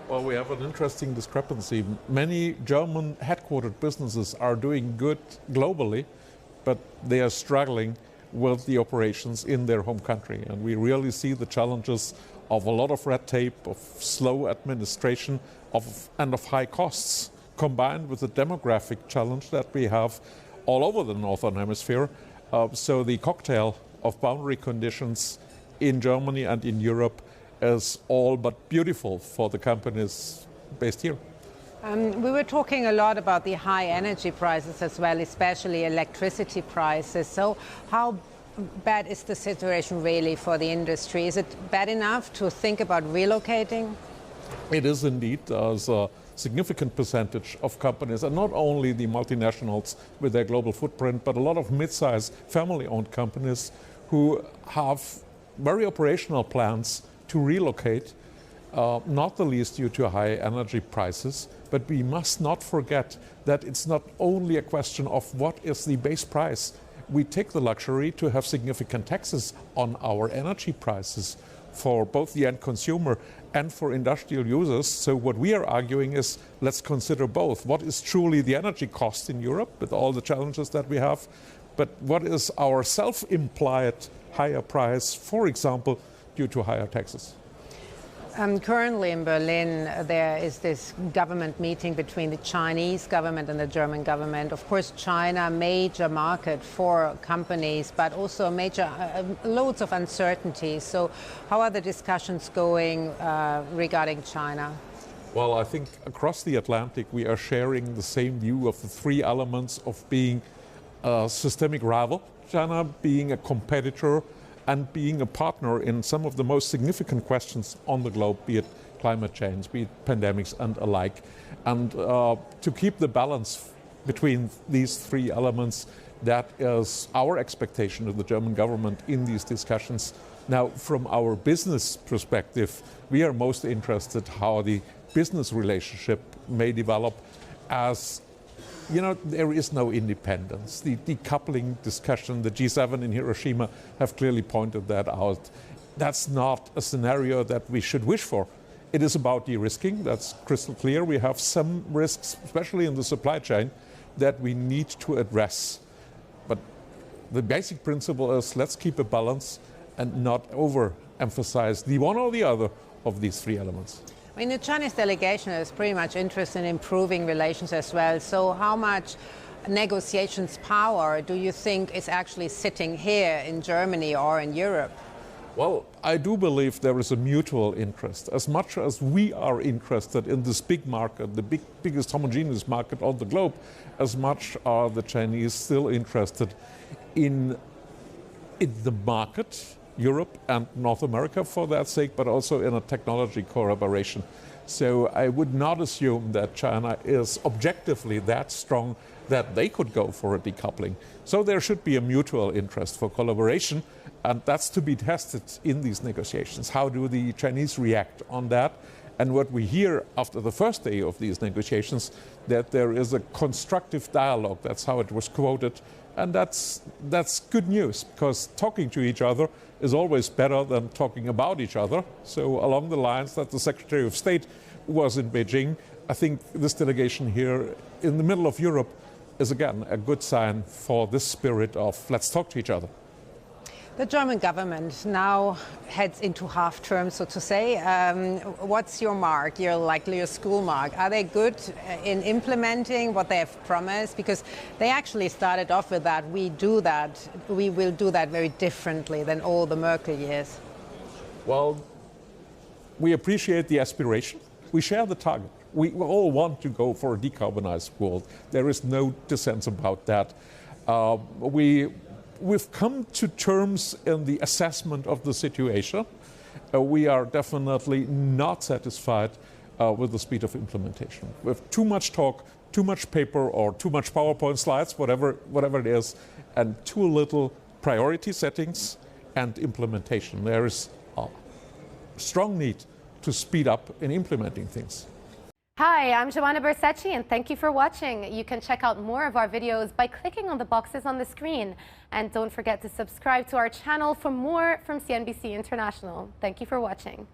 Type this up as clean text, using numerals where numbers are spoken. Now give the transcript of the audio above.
Well, we have an interesting discrepancy. Many German headquartered businesses are doing good globally, but they are struggling with the operations in their home country. And we really see the challenges of a lot of red tape, of slow administration, and of high costs, combined with the demographic challenge that we have all over the Northern Hemisphere. So the cocktail of boundary conditions in Germany and in Europe is all but beautiful for the companies based here. We were talking a lot about the high energy prices as well, especially electricity prices. So how bad is the situation really for the industry? Is it bad enough to think about relocating? It is indeed. There's a significant percentage of companies, and not only the multinationals with their global footprint, but a lot of mid-sized family-owned companies who have very operational plans to relocate, not the least due to high energy prices. But we must not forget that it's not only a question of what is the base price. We take the luxury to have significant taxes on our energy prices for both the end consumer and for industrial users. So what we are arguing is, let's consider both. What is truly the energy cost in Europe with all the challenges that we have, but what is our self-implied higher price, for example, due to higher taxes? Currently in Berlin, there is this government meeting between the Chinese government and the German government. Of course, China, major market for companies, but also major loads of uncertainty. So how are the discussions going regarding China? Well, I think across the Atlantic, we are sharing the same view of the three elements of being a systemic rival, China being a competitor, and being a partner in some of the most significant questions on the globe, be it climate change, be it pandemics and alike. And to keep the balance between these three elements, that is our expectation of the German government in these discussions. Now, from our business perspective, we are most interested how the business relationship may develop. As you know, there is no independence. The decoupling discussion, the G7 in Hiroshima have clearly pointed that out. That's not a scenario that we should wish for. It is about de-risking, that's crystal clear. We have some risks, especially in the supply chain, that we need to address. But the basic principle is, let's keep a balance and not overemphasize the one or the other of these three elements. I mean, the Chinese delegation is pretty much interested in improving relations as well. So how much negotiations power do you think is actually sitting here in Germany or in Europe? Well, I do believe there is a mutual interest. As much as we are interested in this big market, the biggest homogeneous market on the globe, as much are the Chinese still interested in the market, Europe and North America for that sake, but also in a technology collaboration. So I would not assume that China is objectively that strong that they could go for a decoupling. So there should be a mutual interest for collaboration, and that's to be tested in these negotiations. How do the Chinese react on that? And what we hear after the first day of these negotiations, that there is a constructive dialogue. That's how it was quoted. And that's good news, because talking to each other is always better than talking about each other. So along the lines that the Secretary of State was in Beijing, I think this delegation here in the middle of Europe is again a good sign for this spirit of let's talk to each other. The German government now heads into half term, so to say. What's your mark, your school mark? Are they good in implementing what they have promised? Because they actually started off with that. We will do that very differently than all the Merkel years. Well, we appreciate the aspiration. We share the target. We all want to go for a decarbonized world. There is no dissent about that. We've come to terms in the assessment of the situation. We are definitely not satisfied with the speed of implementation. With too much talk, too much paper, or too much PowerPoint slides, whatever it is, and too little priority settings and implementation. There is a strong need to speed up in implementing things. Hi, I'm Joanna Bersecci, and thank you for watching. You can check out more of our videos by clicking on the boxes on the screen. And don't forget to subscribe to our channel for more from CNBC International. Thank you for watching.